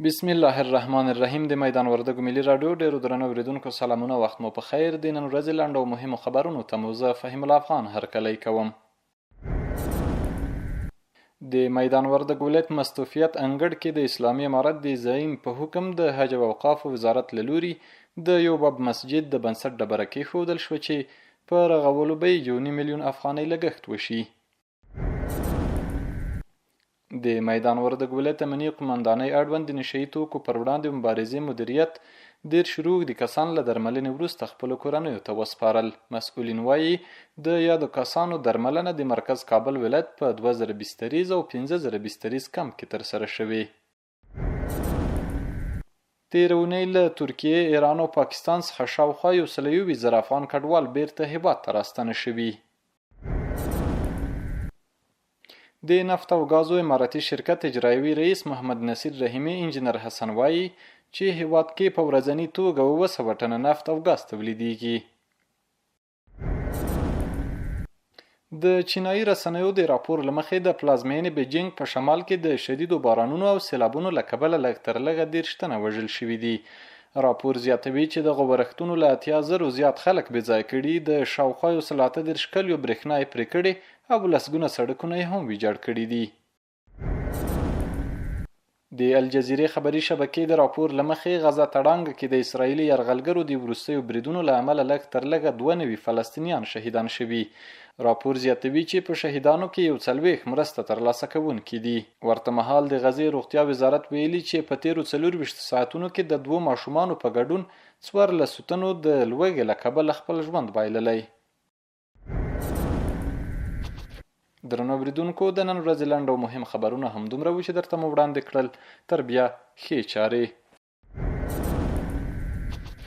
بسم الله الرحمن الرحیم. د میدان وردګو ملي راډیو ډیرو درنو اوریدونکو سلامونه، وخت مو په خیر. د نن ورځې لنډ او مهمو خبرونو ته مو زه فهیم الله افغان هرکلی کوم. د میدان وردګ ولایت مستوفیت انګړ کې د اسلامي امارت د زعیم په حکم د حج او اوقاف وزارت له لوري د یو باب مسجد د بنسټ ډبره کېښودل شوه چې په رغولو به یې 1.5 میلیون افغانۍ لګښت وشي. د میدان وردګ ولایت امنیه قمندانۍ اړوند د نشه یي توکو پر وړاندې مبارزې مدیریت 13 روږدي کسان له درملنې وروسته خپلو کورنیو ته وسپارل. مسؤلین وایي د یادو کسانو درملنه د مرکز کابل ولایت په 2000 بستریز او 15000 بستریز کمپ کې ترسره شوې. تېره اونۍ له ترکیې، ایران او پاکستان څخه شاوخوا 100,000 افغان کډوال بیرته هیواد ته راستنه شوي. د نفت او ګازو اماراتي شرکت اجرایوي رئیس محمد نصیر رحیمي انجینر حسن وایي چې هیواد کې په ورځني توګه 200 ټنه نفت او ګاز تولیدیږي. د چینایي رسنیو د راپور له مخې د پلازمینې بیجینګ په شمال کې د شدیدو بارانونو او سیلابونو له کبله لږ تر لږه 13 تنه وژل شوي دي. راپور زیاتوي چې د غورښتونو له 80,000 زیات خلک بې ځای کړي، د شاوخوا 138 کلیو برېښنا یې پرې کړې او لسګونه سړکونه یې هم ویجاړ کړي دي. د الجزیرې خبري شبکې د راپور له مخې غزه تړانګ کې د اسرایلي یرغلګرو د وروستیو بریدونو له امله لږ تر لږه 92 فلسطینیان شهیدان شوي. راپور زیاتوي چې په شهیدانو کې 40 مرسته ترلاسه کوونکي دي. ورته مهال د غزې روغتیا وزارت ویلي چې په تیرو 24 ساعتونو کې د 2 ماشومانو په ګډون 14 تنو د لوږې له کبله خپل ژوند بایللی. درنو اوریدونکو، د نن ورځې لنډ او مهم خبرونه همدومره وو چې درته مو وړاندې کړل. تر بیا ښې چارې.